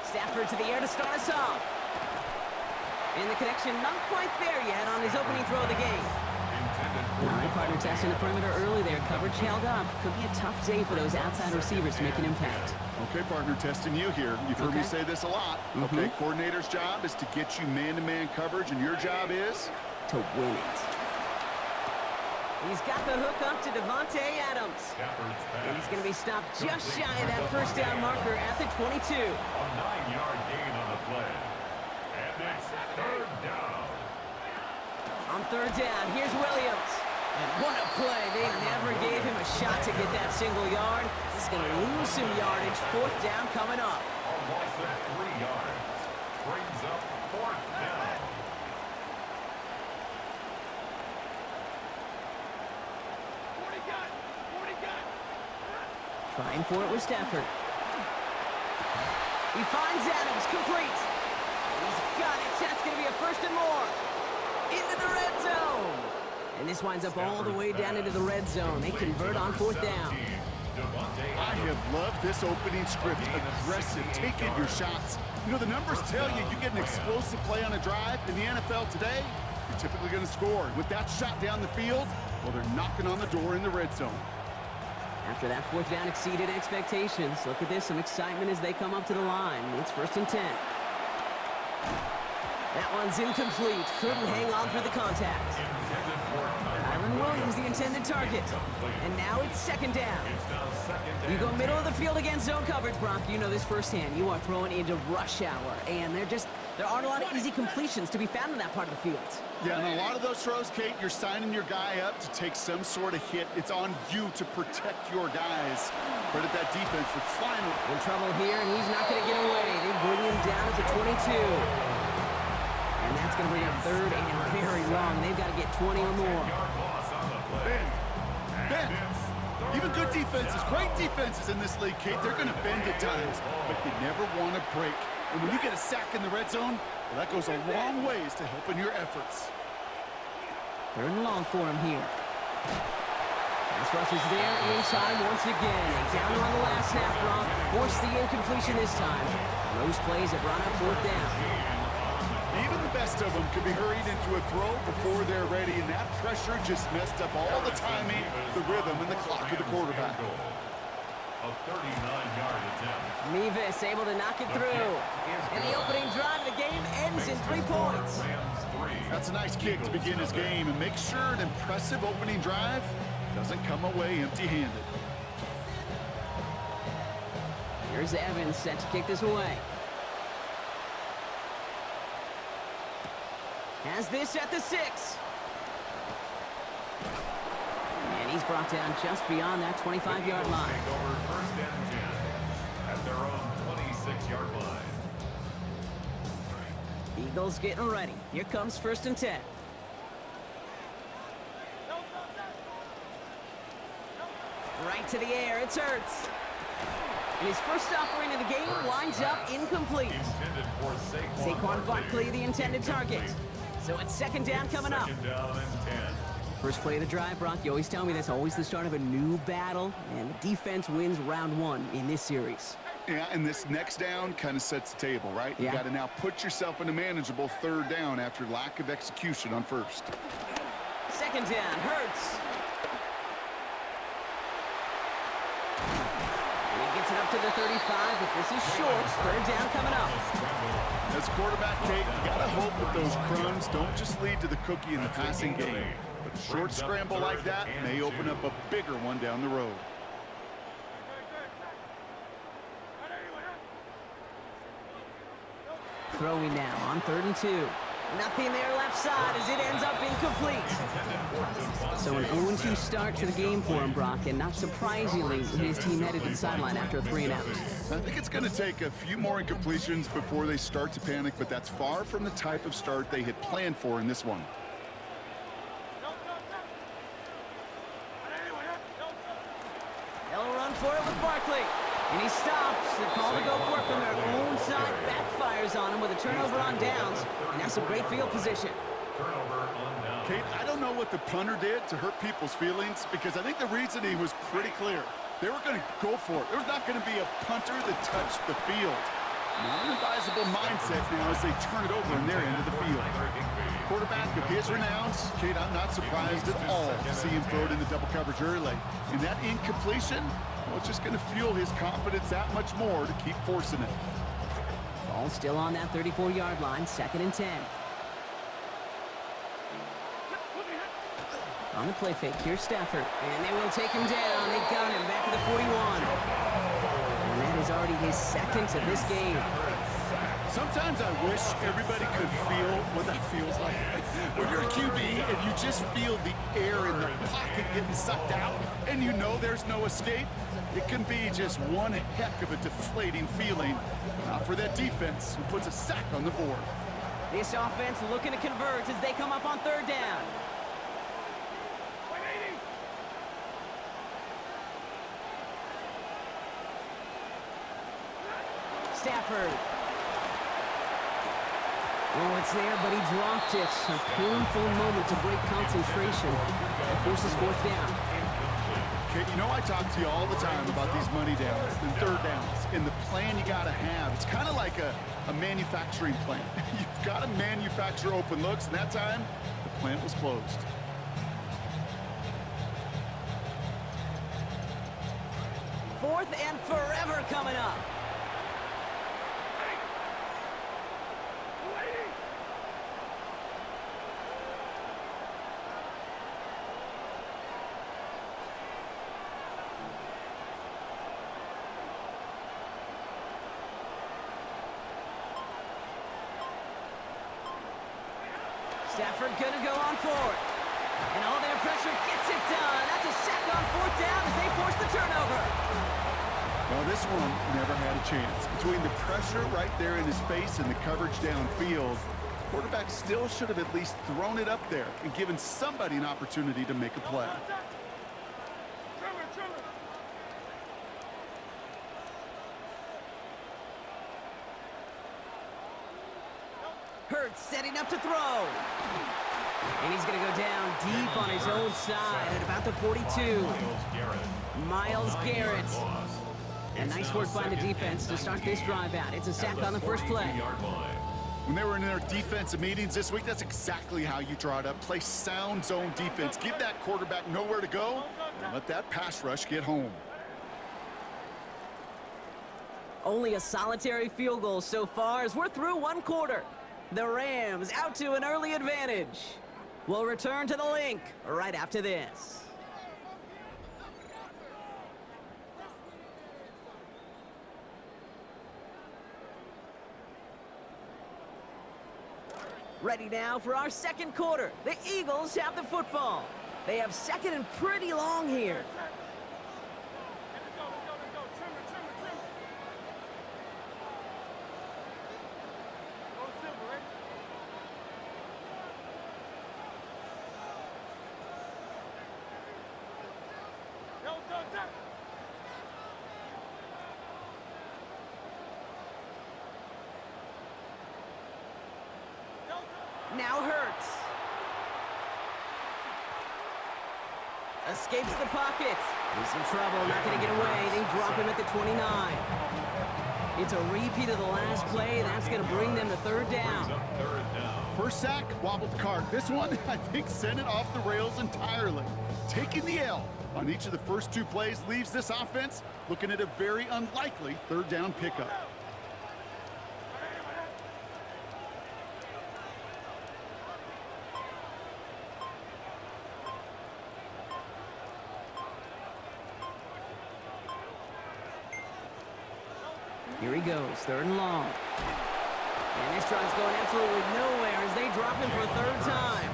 Stafford to the air to start us off. And the connection not quite there yet on his opening throw of the game. All right, partner, testing the perimeter early there. Coverage held up. Could be a tough day for those outside receivers to make an impact. Okay, partner, testing you here. You've heard me say this a lot. Okay, coordinator's job is to get you man-to-man coverage, and your job is? To win it. He's got the hook up to Devontae Adams. And he's going to be stopped just shy of that first down marker at the 22. A 9-yard gain on the play. And it's third down. On third down, here's Williams. And what a play. They never gave him a shot to get that single yard. This is going to lose some yardage. Fourth down coming up. A loss of 3 yards. Brings up fourth down. Trying for it with Stafford. He finds Adams, complete. He's got it. That's going to be a first and more. Into the red zone. And this winds up all the way down into the red zone. They convert on fourth down. I have loved this opening script. Aggressive, taking your shots. You know, the numbers tell you get an explosive play on a drive. In the NFL today, you're typically going to score. With that shot down the field, well, they're knocking on the door in the red zone. After that fourth down exceeded expectations, look at this, some excitement as they come up to the line. It's 1st and 10. That one's incomplete. Couldn't hang on through the contact. Kyron Williams, the intended target. And now it's 2nd down. You go middle of the field against zone coverage, Brock. You know this firsthand. You are throwing into rush hour. And there aren't a lot of easy completions to be found in that part of the field. Yeah, and a lot of those throws, Kate, you're signing your guy up to take some sort of hit. It's on you to protect your guys. Credit that defense for flying. In trouble here, and he's not going to get away. They bring him down at the 22. And that's going to bring up 3rd and very long. They've got to get 20 or more. Bend. Even good defenses, great defenses in this league, Kate, they're going to bend at times, but they never want to break. And when you get a sack in the red zone, well, that goes a long ways to helping your efforts. 3rd and long for him here. Pass rush is there inside once again. They down him on the last snap, Brock. Force the incompletion this time. Those plays have brought up 4th down. Even the best of them could be hurried into a throw before they're ready, and that pressure just messed up all the timing, the rhythm, and the clock of the quarterback. A 39-yard attempt. Mevis able to knock it through. And the opening drive of the game ends in 3 points. That's a nice kick to begin his game, and make sure an impressive opening drive doesn't come away empty-handed. Here's Evans set to kick this away. Has this at the 6. And he's brought down just beyond that 25-yard line. Take over 1st and 10 at their own 26-yard line. Eagles getting ready. Here comes 1st and 10. Right to the air, it's Hurts. And his first offering of the game lines up incomplete. Saquon Barkley, the intended target. So it's 2nd down coming up. 2nd down and 10. First play of the drive, Brock. You always tell me that's always the start of a new battle, and the defense wins round 1 in this series. Yeah, and this next down kind of sets the table, right? Yeah. You got to now put yourself in a manageable 3rd down after lack of execution on 1st. 2nd down, Hurts. And he gets it up to the 35, but this is short. 3rd down coming up. As quarterback, Kate, you got to hope that those crumbs don't just lead to the cookie in the passing game. But a short scramble like that may open up a bigger one down the road. Throwing now on 3rd and 2. Nothing there left side as it ends up incomplete. So an 0-2 start to the game for him, Brock, and not surprisingly, his team headed to the sideline after a 3-and-out. I think it's going to take a few more incompletions before they start to panic, but that's far from the type of start they had planned for in this one. They'll run for it with Barkley. And he stops. The call to go for it from their own side backfires on him with a turnover on downs. And that's a great field position. Kate, I don't know what the punter did to hurt people's feelings, because I think the reasoning was pretty clear. They were going to go for it. There was not going to be a punter that touched the field. Not an advisable mindset now as they turn it over in their end of the field. Quarterback of his renowns, Kate, I'm not surprised at all to see him throw it in the double coverage early. And that incompletion, well, it's just going to fuel his confidence that much more to keep forcing it. Ball still on that 34-yard line, 2nd and 10. On the play fake, here's Stafford, and they will take him down. They got him back to the 41. And that is already his 2nd of this game. Sometimes I wish everybody could feel what that feels like. When you're a QB and you just feel the air in the pocket getting sucked out and you know there's no escape, it can be just one heck of a deflating feeling. For that defense who puts a sack on the board. This offense looking to convert as they come up on 3rd down. Stafford. Oh, it's there, but he dropped it. A painful moment to break concentration. That forces 4th down. Okay, you know I talk to you all the time about these money downs and 3rd downs and the plan you got to have. It's kind of like a manufacturing plant. You've got to manufacture open looks, and that time, the plant was closed. Fourth and forever coming up. Stafford gonna go on 4th. And all their pressure gets it done. That's a sack on 4th down as they force the turnover. Well, this one never had a chance. Between the pressure right there in his face and the coverage downfield, quarterback still should have at least thrown it up there and given somebody an opportunity to make a play. Hurts setting up to throw. And he's going to go down deep on his own side at about the 42. Miles Garrett. And nice work by the defense to start this drive out. It's a sack on the first play. When they were in their defensive meetings this week, that's exactly how you draw it up. Play sound zone defense. Give that quarterback nowhere to go and let that pass rush get home. Only a solitary field goal so far as we're through 1 quarter. The Rams out to an early advantage. We'll return to the link right after this. Ready now for our 2nd quarter. The Eagles have the football. They have 2nd and pretty long here. Now Hurts. Escapes the pocket. He's in trouble, not going to get away. They drop him at the 29. It's a repeat of the last play. That's going to bring them to 3rd down. First sack, wobbled the cart. This one, I think, sent it off the rails entirely. Taking the L on each of the first 2 plays leaves this offense looking at a very unlikely 3rd down pickup. Here he goes, 3rd and long. And this drive's going absolutely nowhere as they drop him for a 3rd time.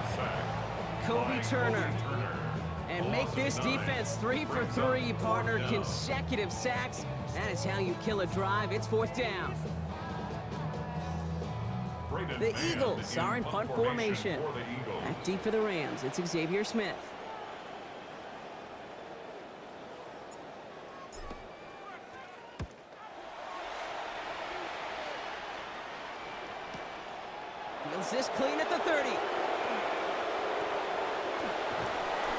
Kobe Turner. And make this defense 3 for 3, partner. Consecutive sacks. That is how you kill a drive. It's 4th down. The Eagles are in punt formation. Back deep for the Rams. It's Xavier Smith. Fields this clean at the 30.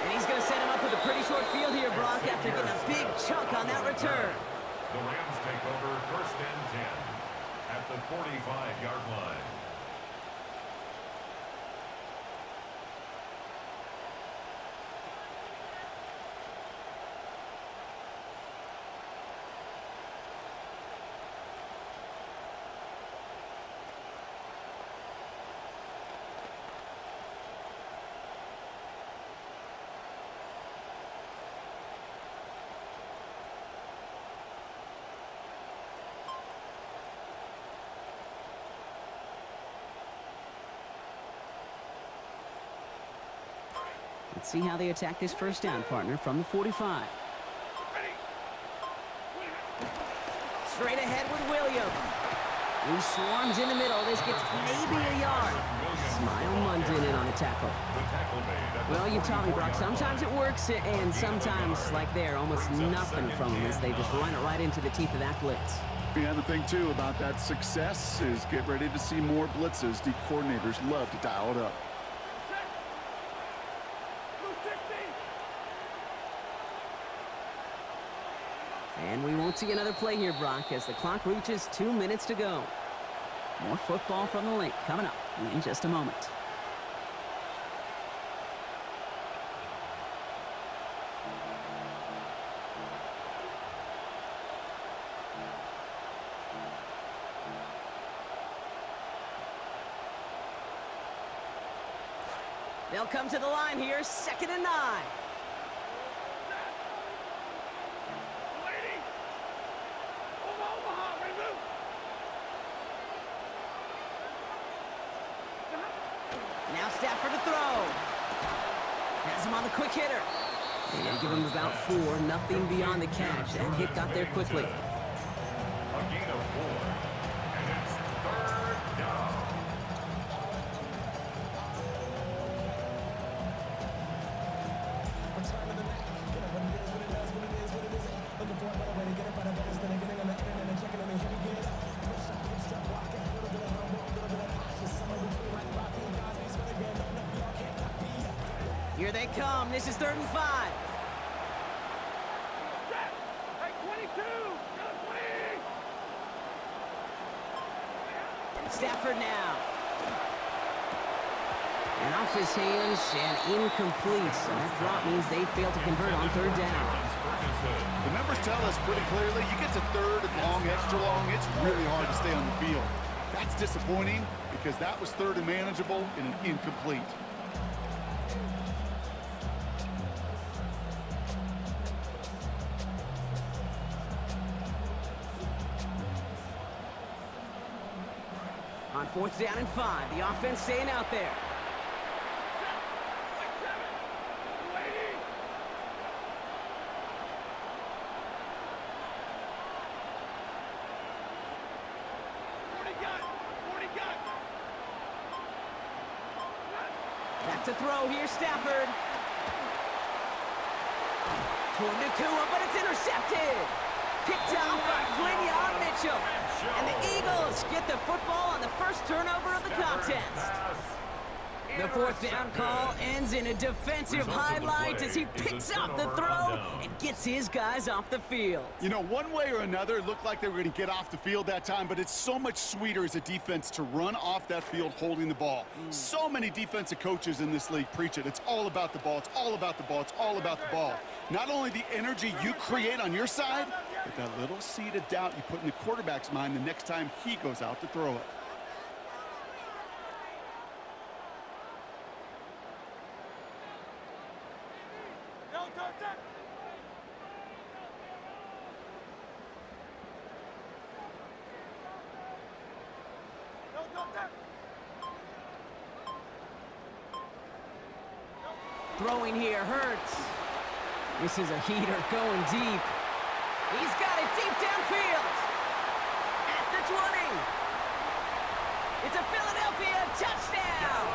And he's going to set him up with a pretty short field here, Brock, after getting a big chunk on that return. The Rams take over 1st and 10 at 45-yard line. Let's see how they attack this first down, partner, from the 45. Straight ahead with Williams. He swarms in the middle. This gets maybe a yard. Smile Munden in on the tackle. Well, you've taught me, Brock. Sometimes it works, and sometimes, like there, almost nothing from them as they just run it right into the teeth of that blitz. Yeah, the thing, too, about that success is get ready to see more blitzes. The coordinators love to dial it up. And we won't see another play here, Brock, as the clock reaches 2 minutes to go. More football from the link coming up in just a moment. They'll come to the line here, 2nd and 9. Now Stafford to throw. Has him on the quick hitter. And give him about 4, nothing beyond the catch. And hit got there quickly. A gain of 4. And it's 3rd down. Here they come. This is 3rd and 5. Stafford now. And off his hands and incomplete. So that drop means they failed to convert on 3rd down. The numbers tell us pretty clearly, you get to 3rd and long, extra long, it's really hard to stay on the field. That's disappointing because that was 3rd and manageable and an incomplete. On 4th down and 5, the offense staying out there. Back to throw here, Stafford. Toward Nakua, but it's intercepted. Picked off by Quinion Mitchell. And the Eagles get the football on the first turnover of the contest. The 4th down call ends in a defensive highlight as he picks up the throw and gets his guys off the field. You know, one way or another, it looked like they were going to get off the field that time, but it's so much sweeter as a defense to run off that field holding the ball. So many defensive coaches in this league preach it. It's all about the ball. It's all about the ball. It's all about the ball. Not only the energy you create on your side, but that little seed of doubt you put in the quarterback's mind the next time he goes out to throw it. Throwing here hurts. This is a heater going deep. He's got it deep downfield. At the 20. It's a Philadelphia touchdown.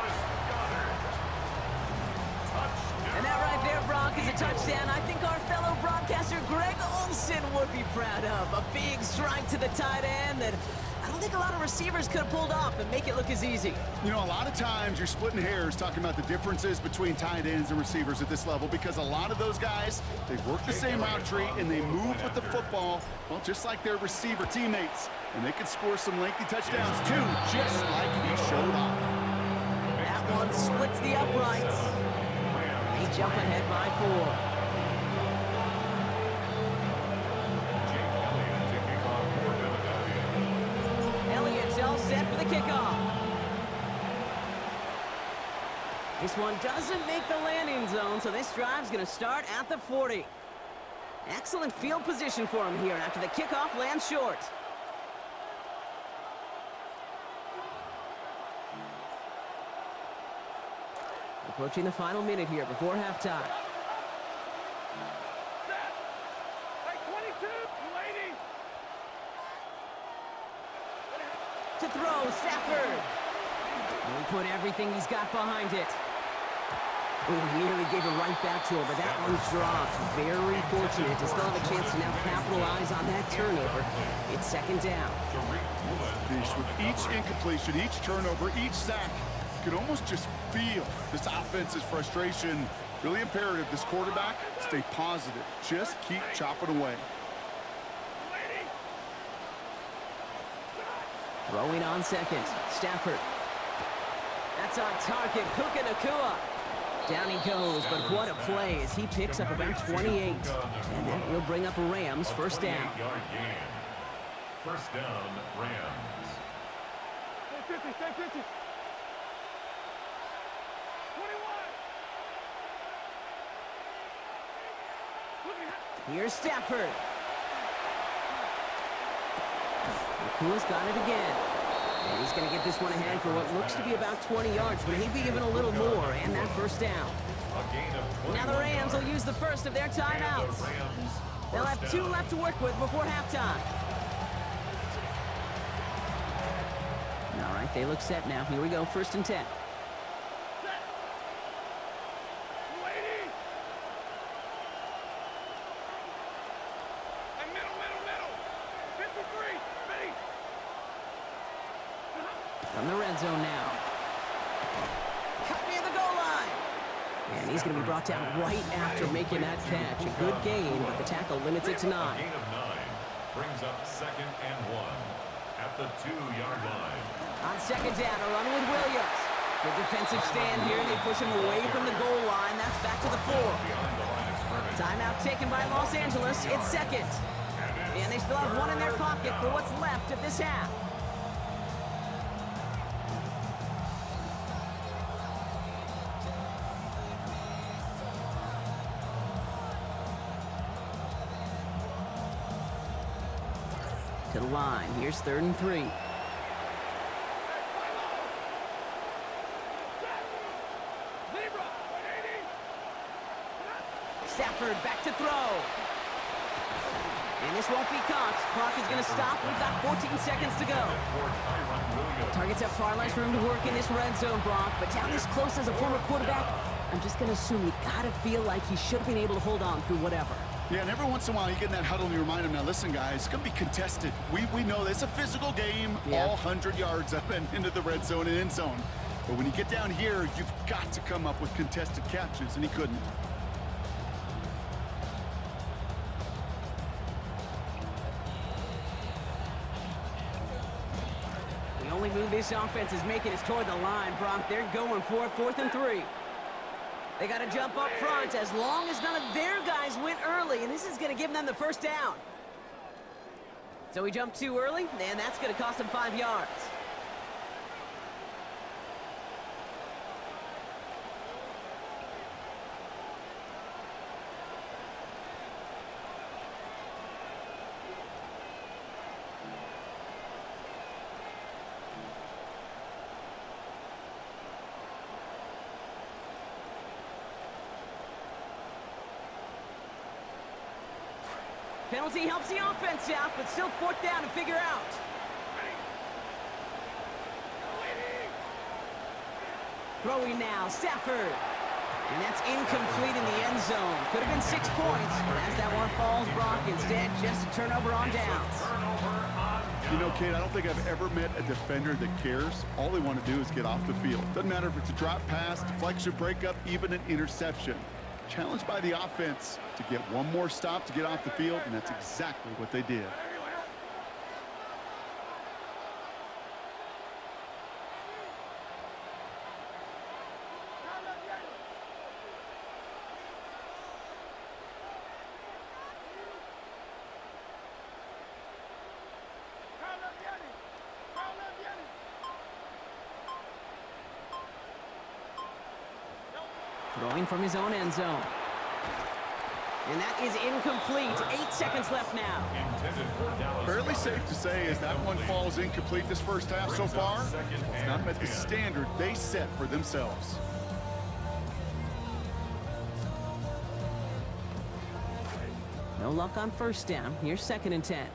And that right there, Brock, is a touchdown I think our fellow broadcaster Greg Olson would be proud of. A big strike to the tight end that I don't think think a lot of receivers could have pulled off and make it look as easy. You know, a lot of times you're splitting hairs talking about the differences between tight ends and receivers at this level because a lot of those guys, they work the same route tree and they move with the football, well, just like their receiver teammates. And they can score some lengthy touchdowns too, just like he showed off. That one splits the uprights. They jump ahead by 4. All set for the kickoff. This one doesn't make the landing zone, so this drive's going to start at the 40. Excellent field position for him here after the kickoff lands short. Approaching the final minute here before halftime. To throw, Stafford. And he put everything he's got behind it. Oh, he nearly gave it right back to him, but that one's dropped. Very fortunate to still have a chance to now capitalize on that turnover. It's second down. With each incompletion, each turnover, each sack, you can almost just feel this offense's frustration. Really imperative, this quarterback, stay positive. Just keep chopping away. Throwing on second, Stafford. That's on target, Puka Nacua. Down he goes, but what a play as he picks up about 28. And that will bring up Rams first down. First down, Rams. Stay 50, stay 50. 21. Here's Stafford. Nacua's got it again. And he's going to get this one ahead for what looks to be about 20 yards, maybe even a little more, and that first down. Now the Rams will use the first of their timeouts. They'll have 2 left to work with before halftime. All right, they look set now. Here we go, 1st and 10. From the red zone now. Cut near the goal line. And he's going to be brought down right after making that catch. A good gain, but the tackle limits it to 9. A gain of 9 brings up 2nd and 1 at the 2-yard line. On second down, a run with Williams. Good defensive stand here. They push him away from the goal line. That's back to the 4. Timeout taken by Los Angeles. It's second. And they still have 1 in their pocket for what's left of this half. To the line. Here's 3rd and 3. Stafford back to throw. And this won't be caught. Clock is going to stop. We've got 14 seconds to go. Targets have far less room to work in this red zone, Brock. But down this close as a former quarterback, I'm just going to assume you got to feel like he should have been able to hold on through whatever. Yeah, and every once in a while you get in that huddle and you remind them, now listen guys, it's going to be contested. We know this, it's a physical game, all 100 yards up and into the red zone and end zone. But when you get down here, you've got to come up with contested catches, and he couldn't. The only move this offense is making is toward the line, Brock. They're going for it, 4th and 3. They got to jump up front as long as none of their guys went early, and this is going to give them the first down. So he jumped too early, and that's going to cost him 5 yards. Penalty helps the offense out, but still 4th down to figure out. Throwing now, Stafford. And that's incomplete in the end zone. Could have been 6 points, but as that one falls, Brock, instead just a turnover on downs. Turnover on You know, Kate, I don't think I've ever met a defender that cares. All they want to do is get off the field. Doesn't matter if it's a drop pass, deflection, breakup, even an interception. Challenged by the offense to get one more stop to get off the field, and that's exactly what they did. Throwing from his own end zone. And that is incomplete. 8 seconds left now. Fairly safe to say as that one falls incomplete this first half so far, it's not met the standard they set for themselves. No luck on first down. Here's 2nd and 10.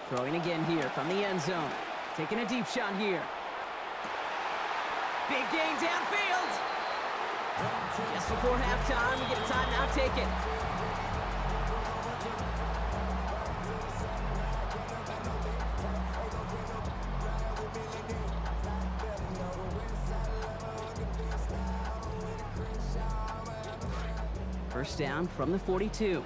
Throwing again here from the end zone. Taking a deep shot here. Big gain downfield. Just before halftime, we get a timeout. Take it. First down from the 42.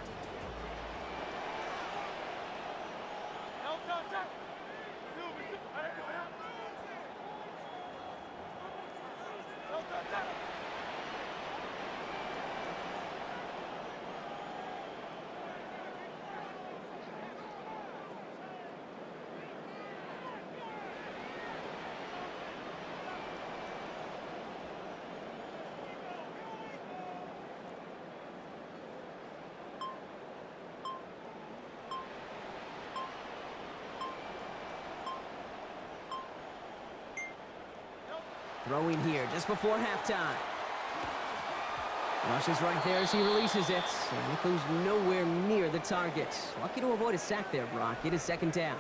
Throwing here just before halftime. Rushes right there as he releases it. And it goes nowhere near the target. Lucky to avoid a sack there, Brock. It is 2nd down.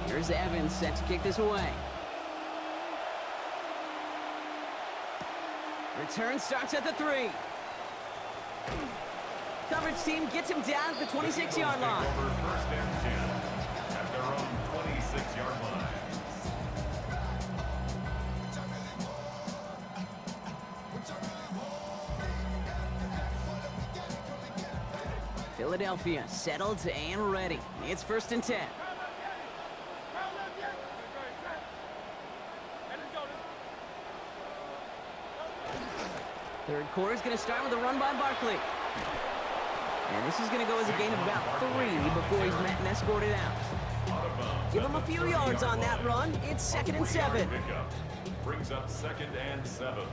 Here's Evans set to kick this away. Return starts at the 3. Coverage team gets him down at the 26-yard line. First and 10 at their own 26-yard line. Philadelphia settled and ready. It's 1st and 10. Third quarter is going to start with a run by Barkley. And this is going to go as a gain of about 3 before he's met and escorted out. Give him a few yards on that run. It's 2nd and 7. Brings up 2nd and 7.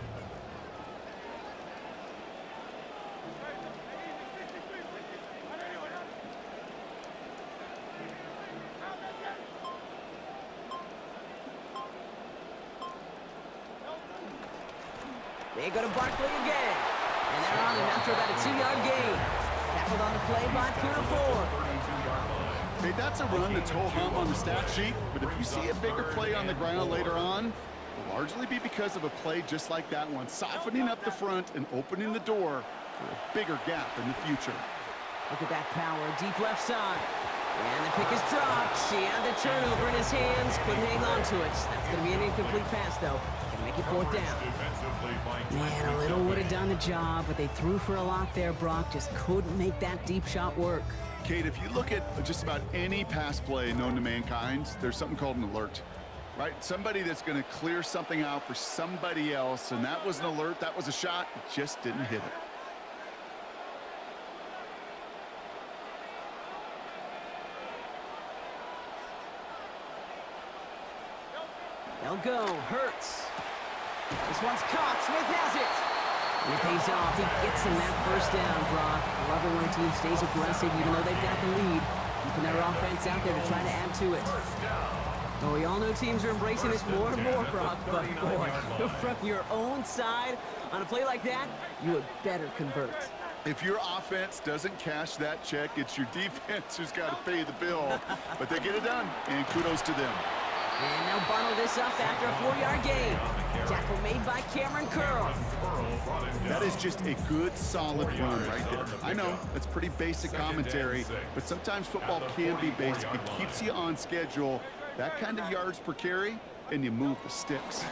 They go to Barkley again. And they're on him after about a 2-yard gain. Tackled on the play by Ford. Hey, that's a run that's ho-hum on the stat sheet, but if you see a bigger play on the ground later on, it'll largely be because of a play just like that one, softening up the front and opening the door for a bigger gap in the future. Look at that power, deep left side. And the pick is dropped. He had the turnover in his hands, couldn't hang on to it. That's going to be an incomplete pass, though. Going to make it 4th down. Man, a little would have done the job, but they threw for a lot there, Brock. Just couldn't make that deep shot work. Kate, if you look at just about any pass play known to mankind, there's something called an alert, right? Somebody that's going to clear something out for somebody else, and that was an alert, that was a shot, it just didn't hit it. They'll go. Hurts. This one's caught. Smith has it. And it pays off. He gets him that first down, Brock. Love it when a team stays aggressive even though they've got the lead. Keeping their offense out there to try to add to it. Well, we all know teams are embracing this more and more, Brock, but boy, from your own side, on a play like that, you would better convert. If your offense doesn't cash that check, it's your defense who's got to pay the bill. But they get it done, and kudos to them. And they'll bundle this up after a 4-yard gain. Tackle made by Cameron Curl. That is just a good, solid run right there. I know, that's pretty basic commentary, but sometimes football can be basic. It keeps you on schedule. That kind of yards per carry, and you move the sticks.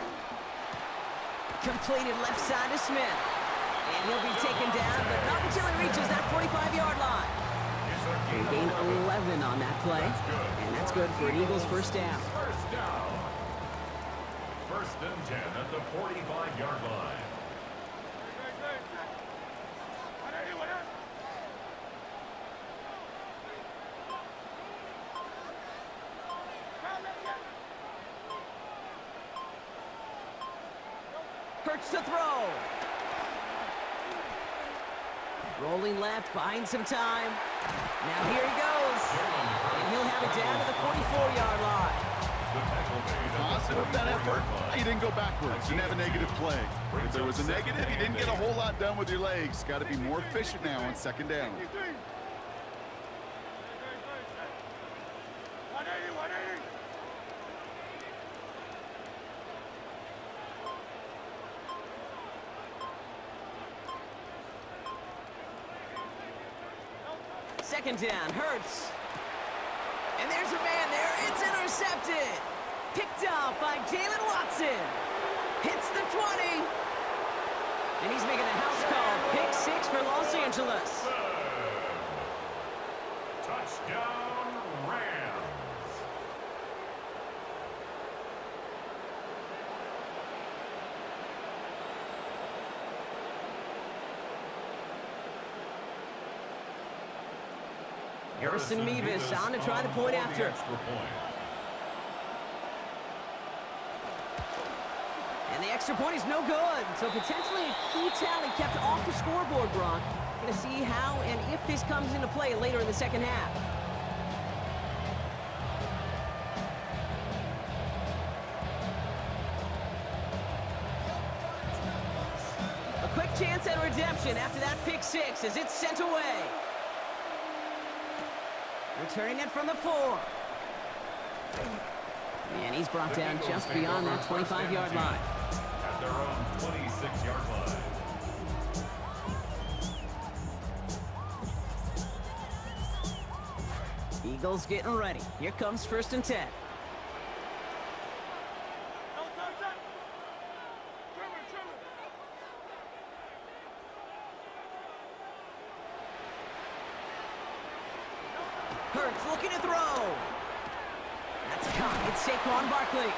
Completed left side to Smith. And he'll be taken down, but not until he reaches that 45-yard line. They gained 11 on that play, and that's good for an Eagles first down. First and 10 at the 45-yard line. Hurts to throw. Rolling left, buying some time. Now here he goes. And he'll have it down to the 44-yard line. Positive that effort. You didn't go backwards. You didn't have a negative play. If there was a negative, you didn't get a whole lot done with your legs. Got to be more efficient now on second down. Second down, Hurts. And there's a man there. It's intercepted. Picked up by Jalen Watson. Hits the 20. And he's making a house call. Pick 6 for Los Angeles. Touchdown, Rams. Harrison Mevis on to try the point after. And the extra point is no good. So potentially a key tally kept off the scoreboard, Brock. Going to see how and if this comes into play later in the second half. A quick chance at redemption after that pick 6 as it's sent away. Returning it from the 4. And he's brought down just beyond that 25-yard line. At their own 26-yard line. Eagles getting ready. Here comes first and 10. Hurts looking to throw. That's caught. It's Saquon Barkley.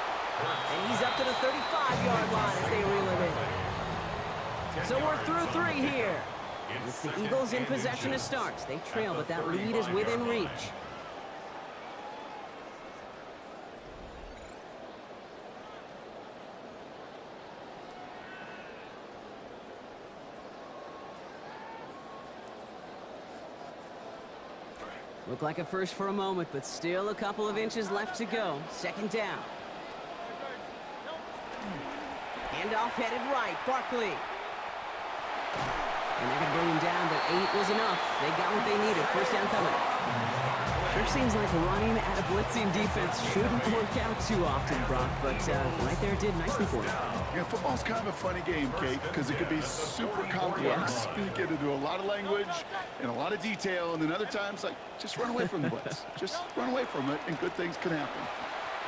And he's up to the 35-yard line as they reel it in. So we're through 3 here. It's the Eagles in possession to start. They trail, but that lead is within reach. Looked like a first for a moment, but still a couple of inches left to go. Second down. Handoff headed right. Barkley. And they're going to bring him down, but 8 was enough. They got what they needed. First down coming. Sure seems like running at a blitzing defense shouldn't work out too often, Brock, but right there it did nicely for him. Yeah, football's kind of a funny game, Kate, because it could be super complex. You get into a lot of language and a lot of detail, and then other times, like, just run away from the blitz. Just run away from it, and good things can happen.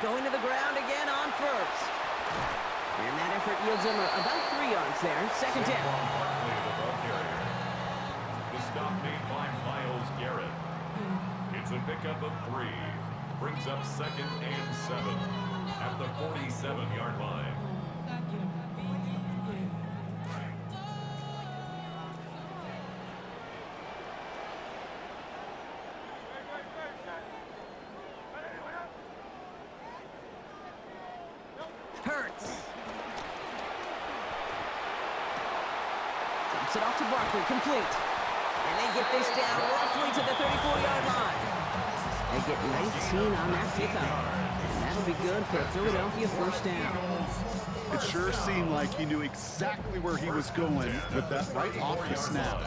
Going to the ground again on first. And that effort yields him about 3 yards there. Second down. The stop made by Myles Garrett. It's a pickup of 3. Brings up second and 7 at the 47-yard line. Hurts. Dumps it off to Barkley, complete. And they get this down roughly to the 34-yard line. They get 19 on that pickup. And that'll be good for a Philadelphia first down. It sure seemed like he knew exactly where he was going with that right off the snap.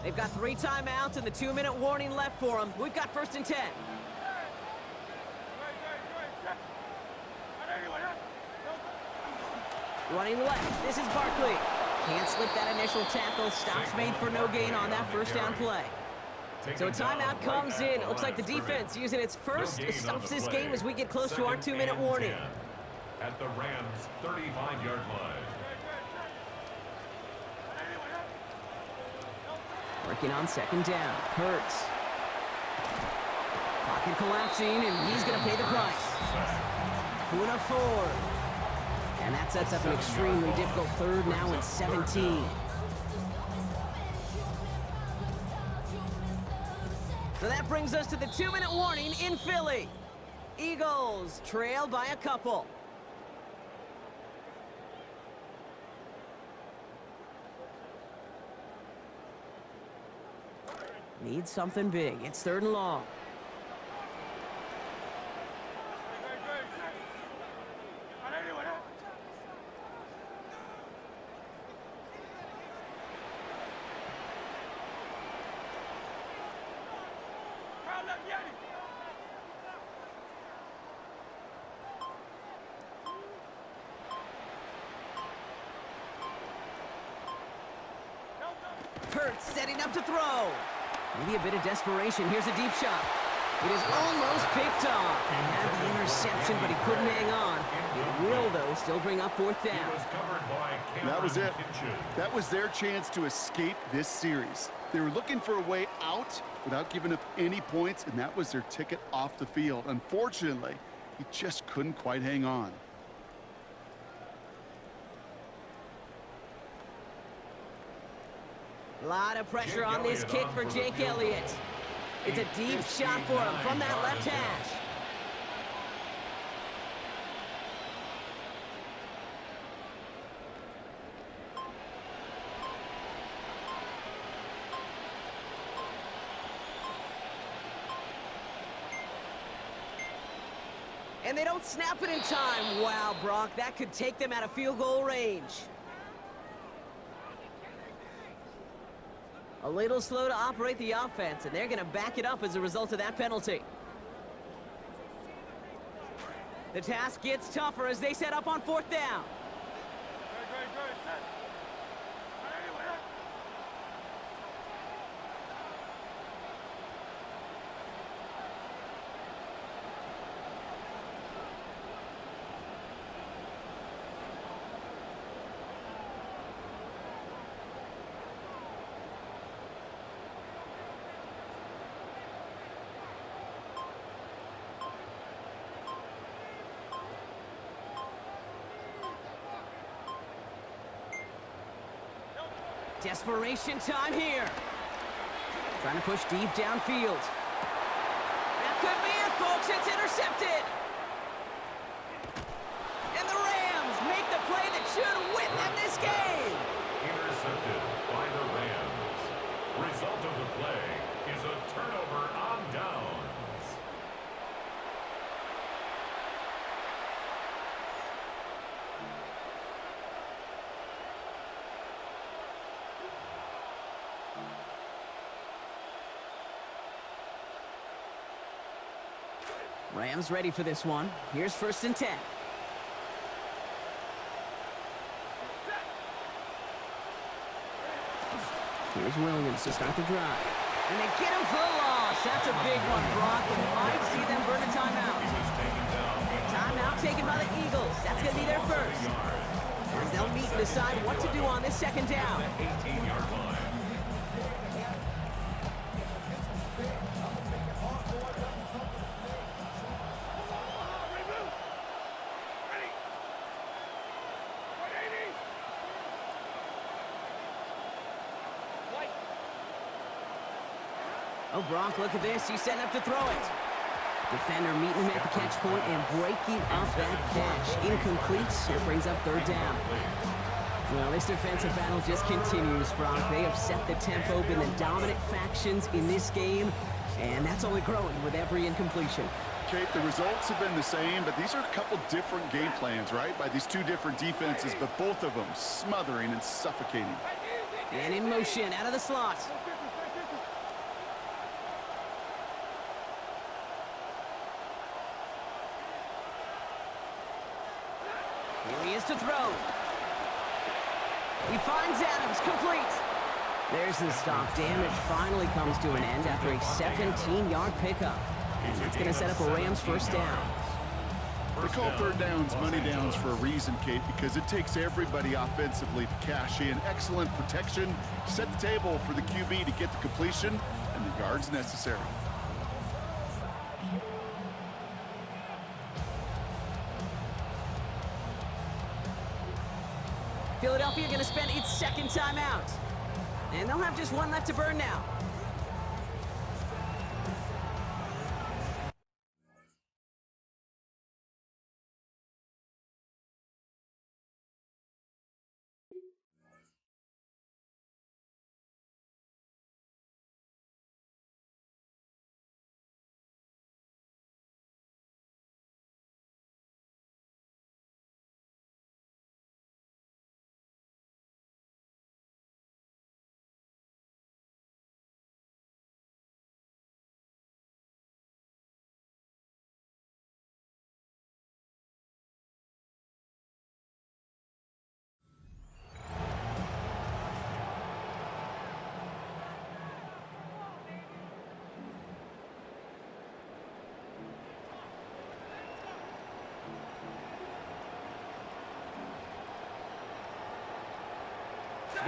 They've got 3 timeouts and the 2-minute warning left for them. We've got 1st and 10. Running left, this is Barkley. Can't slip that initial tackle. Stops made for no gain on that first down play. So a timeout comes in. It looks like the defense using its first stops this game as we get close to our 2-minute warning. At the Rams' 35-yard line. Working on 2nd down. Hurts. Pocket collapsing, and he's going to pay the price. Puna Ford. And that sets up an extremely difficult 3rd now and 17. So that brings us to the 2-minute warning in Philly. Eagles trail by a couple. Need something big. It's 3rd and long. Hurts setting up to throw. Maybe a bit of desperation. Here's a deep shot. It is almost picked off. He had the interception, but he couldn't hang on. It will, though, still bring up 4th down. That was it. That was their chance to escape this series. They were looking for a way out without giving up any points, and that was their ticket off the field. Unfortunately, he just couldn't quite hang on. A lot of pressure on this kick for Jake Elliott. It's a deep shot for him from that left hash. And they don't snap it in time. Wow, Brock, that could take them out of field goal range. A little slow to operate the offense, and they're going to back it up as a result of that penalty. The task gets tougher as they set up on 4th down. Desperation time here. Trying to push deep downfield. That could be it, folks. It's intercepted. And the Rams make the play that should win them this game. Intercepted by the Rams. Result of the play is a turnover on downs. Rams ready for this one. Here's 1st and 10. Here's Williams to start the drive. And they get him for a loss. That's a big one, Brock, and might see them burn a timeout. Timeout taken by the Eagles. That's going to be their first. As they'll meet and decide what to do on this 2nd down. 18-yard line. Oh, Brock, look at this. He's setting up to throw it. Defender meeting him at the catch point and breaking up that catch. Incomplete. It brings up third down. Well, this defensive battle just continues, Brock. They have set the tempo, been the dominant factions in this game, and that's only growing with every incompletion. Kate, the results have been the same, but these are a couple different game plans, right? By these two different defenses, but both of them smothering and suffocating. And in motion, out of the slot. Here he is to throw. He finds Adams, complete. There's the stop. Damage finally comes to an end after a 17-yard pickup. And that's going to set up a Rams first down. They call third downs money downs for a reason, Kate, because it takes everybody offensively to cash in. Excellent protection, set the table for the QB to get the completion and the yards necessary. Philadelphia going to spend its second timeout. And they'll have just one left to burn now.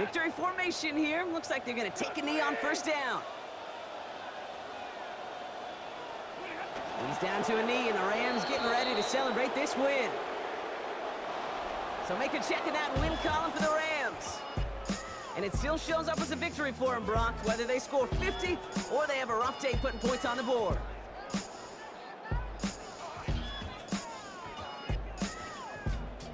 Victory formation here. Looks like they're going to take a knee on first down. He's down to a knee, and the Rams getting ready to celebrate this win. So make a check in that win column for the Rams. And it still shows up as a victory for them, Brock, whether they score 50 or they have a rough day putting points on the board.